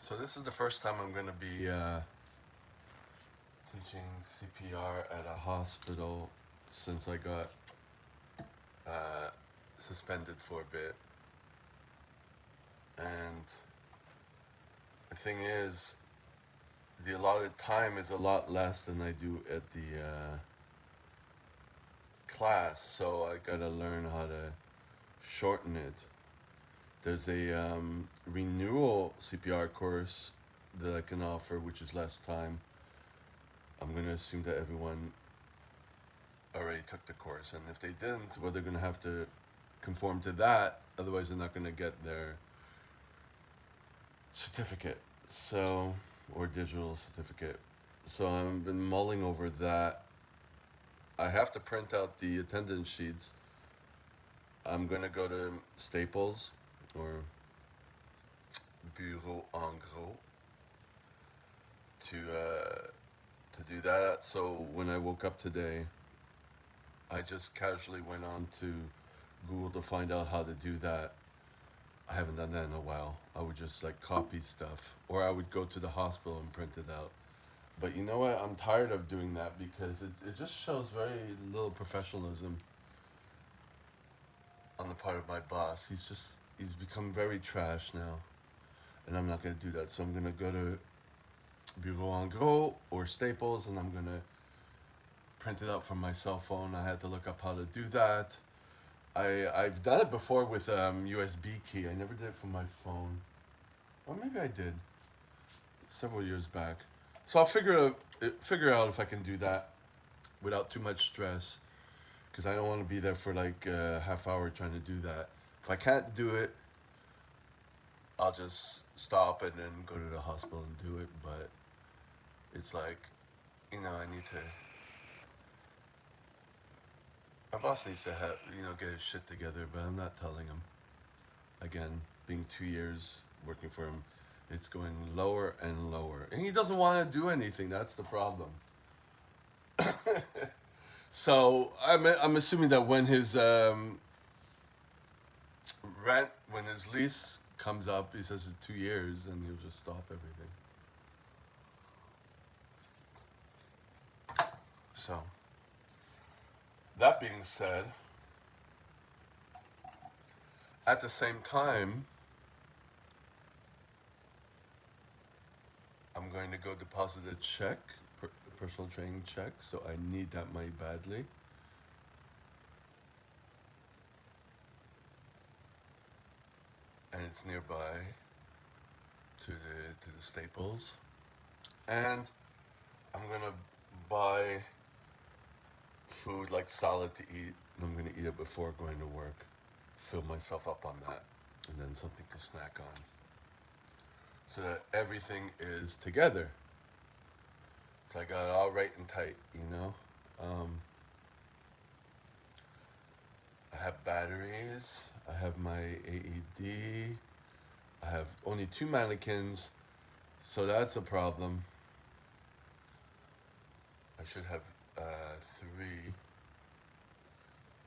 So this is the first time I'm going to be teaching CPR at a hospital since I got uh, suspended for a bit. And the thing is, the allotted time is a lot less than I do at the class, so I gotta learn how to shorten it. There's a renewal CPR course that I can offer, which is less time. I'm going to assume that everyone already took the course, and if they didn't, well, they're going to have to conform to that. Otherwise, they're not going to get their certificate, so or digital certificate. So I've been mulling over that. I have to print out the attendance sheets. I'm going to go to Staples or Bureau en Gros to do that. So when I woke up today, I just casually went on to Google to find out how to do that. I haven't done that in a while. I would just like copy stuff, or I would go to the hospital and print it out. But you know what? I'm tired of doing that because it just shows very little professionalism on the part of my boss. He's become very trash now, and I'm not gonna do that. So I'm gonna go to Bureau en Gros or Staples, and I'm gonna print it out from my cell phone. I had to look up how to do that. I've done it before with USB key. I never did it from my phone, or maybe I did several years back. So I'll figure out if I can do that without too much stress, because I don't want to be there for like a half hour trying to do that. If I can't do it, I'll just stop and then go to the hospital and do it. But it's like, I need to. My boss needs to have, get his shit together, but I'm not telling him. Again, being 2 years working for him, it's going lower and lower. And he doesn't want to do anything. That's the problem. So I'm assuming that when his when his lease comes up, he says it's 2 years, and he'll just stop everything. So that being said, at the same time, I'm going to go deposit a check, personal training check. So I need that money badly. And it's nearby to the Staples. And I'm gonna buy food like salad to eat. And I'm gonna eat it before going to work. Fill myself up on that, and then something to snack on, so that everything is together. So I got it all right and tight, Um, I have batteries. I have my AED. I have only two mannequins, so that's a problem. I should have three,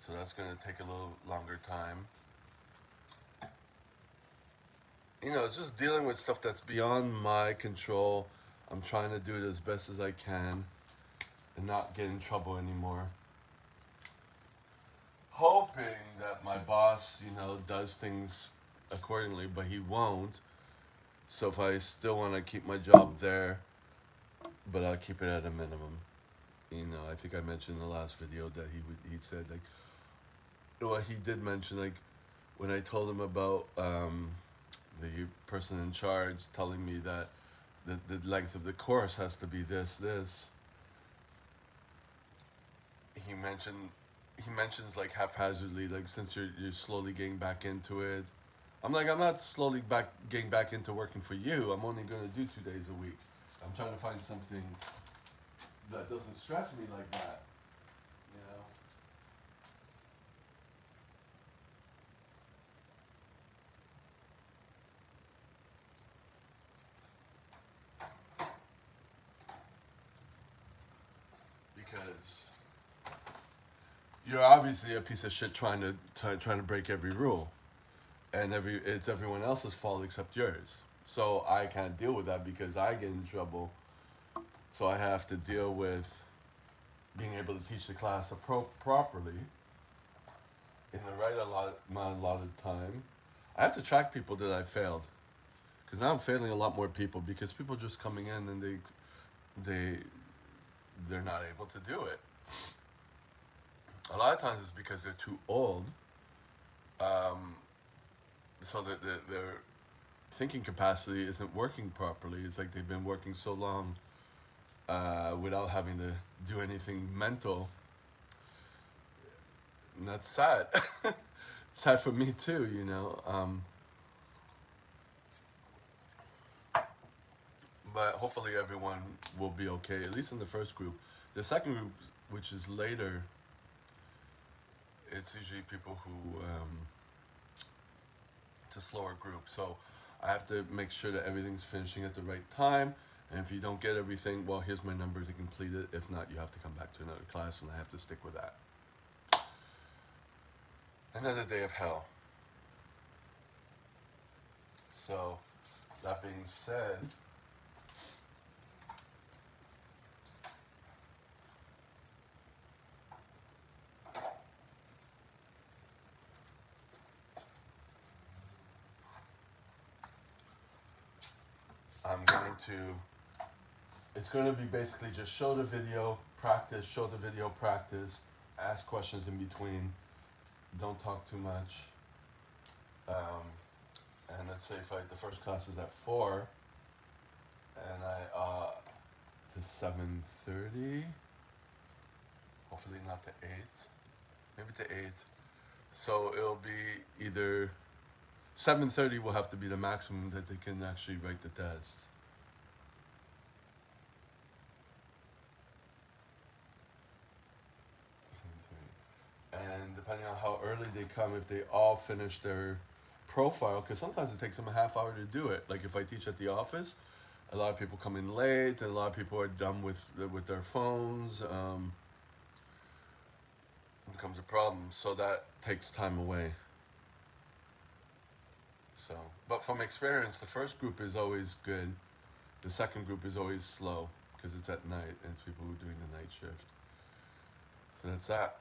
so that's gonna take a little longer time. It's just dealing with stuff that's beyond my control. I'm trying to do it as best as I can and not get in trouble anymore. Hoping that my boss, does things accordingly, but he won't. So if I still want to keep my job there, but I'll keep it at a minimum. I think I mentioned in the last video that he said like, well, he did mention like when I told him about the person in charge telling me that the length of the course has to be this. He mentioned he mentions like haphazardly, like since you're slowly getting back into it. I'm like, I'm not slowly getting back into working for you. I'm only gonna do 2 days a week. I'm trying to find something that doesn't stress me like that. You know. Because you're obviously a piece of shit trying to break every rule, and it's everyone else's fault except yours. So I can't deal with that because I get in trouble. So I have to deal with being able to teach the class properly in the right amount allotted time. I have to track people that I failed because now I'm failing a lot more people because people just coming in and they they're not able to do it. A lot of times it's because they're too old, um, so that their thinking capacity isn't working properly. It's like they've been working so long without having to do anything mental, and that's sad. It's sad for me too, you know. But hopefully everyone will be okay, at least in the first group. The second group, which is later, it's usually people who it's a slower group. So I have to make sure that everything's finishing at the right time. And if you don't get everything, well, here's my number to complete it. If not, you have to come back to another class, and I have to stick with that. Another day of hell. So, that being said, I'm going to. It's going to be basically just show the video, practice, show the video, practice, ask questions in between. Don't talk too much. Um, and let's say if the first class is at 4, and I to 7:30. Hopefully not to 8. Maybe to 8. So it'll be either 7:30 will have to be the maximum that they can actually write the test. And depending on how early they come, if they all finish their profile, because sometimes it takes them a half hour to do it. Like if I teach at the office, a lot of people come in late, and a lot of people are done with their phones. It becomes a problem, so that takes time away. So, but from experience, the first group is always good. The second group is always slow because it's at night and it's people who are doing the night shift. So that's that.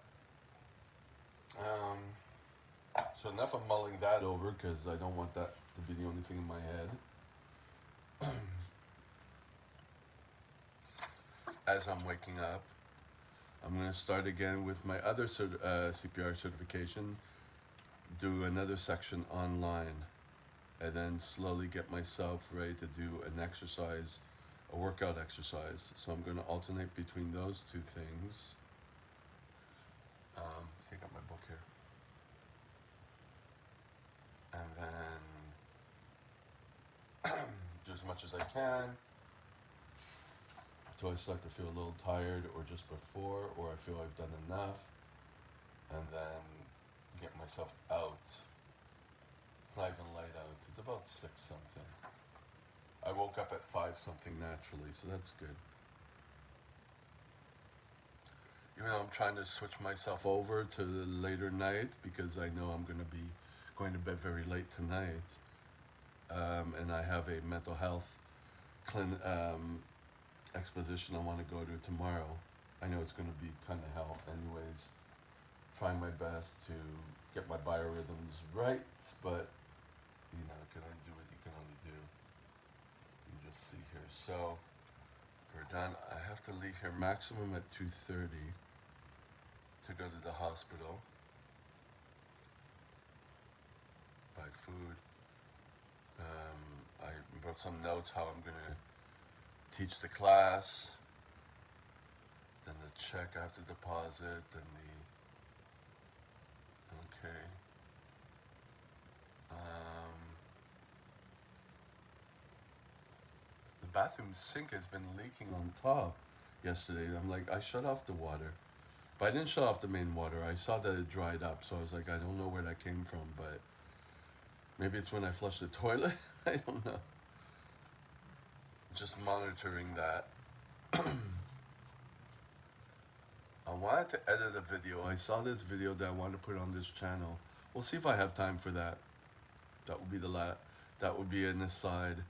So enough of mulling that over because I don't want that to be the only thing in my head. As I'm waking up, I'm going to start again with my other CPR certification, do another section online, and then slowly get myself ready to do an exercise, a workout exercise. So I'm going to alternate between those two things. See, I got my book here. And then do as much as I can until I start to feel a little tired or just before, or I feel I've done enough, and then get myself out. It's not even light out, it's about 6 something. I woke up at 5 something naturally, so that's good. Even though I'm trying to switch myself over to the later night because I know I'm going to be going to bed very late tonight, and I have a mental health exposition I want to go to tomorrow. I know it's going to be kind of hell, anyways. Trying my best to get my biorhythms right, but you know, can only do what you can only do. You just see here. So we're done. I have to leave here maximum at 2:30 to go to the hospital. Buy food. I wrote some notes how I'm gonna teach the class. Then the check I have to deposit, and okay. The bathroom sink has been leaking on top yesterday. I'm like, I shut off the water. But I didn't shut off the main water. I saw that it dried up, so I was like, I don't know where that came from, but maybe it's when I flushed the toilet. I don't know. Just monitoring that. I wanted to edit a video. I saw this video that I wanted to put on this channel. We'll see if I have time for that. That would be that would be an aside.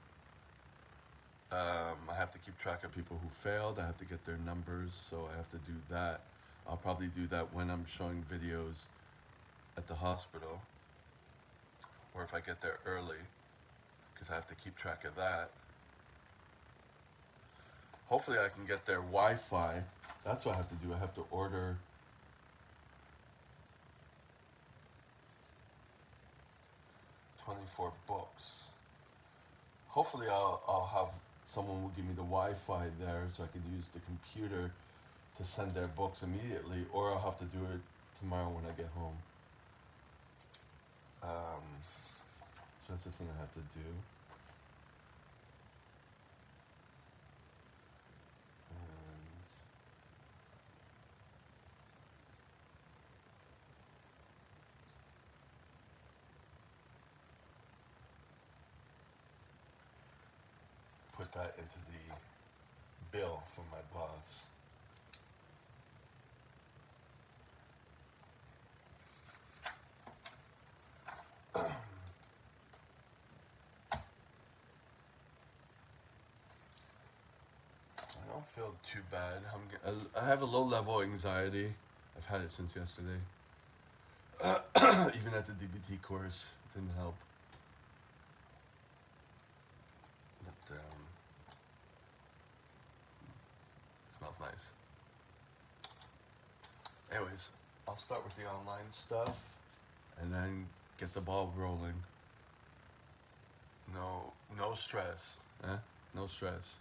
I have to keep track of people who failed. I have to get their numbers, so I have to do that. I'll probably do that when I'm showing videos at the hospital, or if I get there early, because I have to keep track of that. Hopefully I can get their Wi-Fi. That's what I have to do. I have to order 24 books. Hopefully I'll have someone will give me the Wi-Fi there so I can use the computer to send their books immediately, or I'll have to do it tomorrow when I get home. So that's the thing I have to do. And put that into the bill from my boss. I don't feel too bad. I have a low level anxiety. I've had it since yesterday. Even at the DBT course, it didn't help. But it smells nice. Anyways, I'll start with the online stuff and then get the ball rolling. No stress. No stress.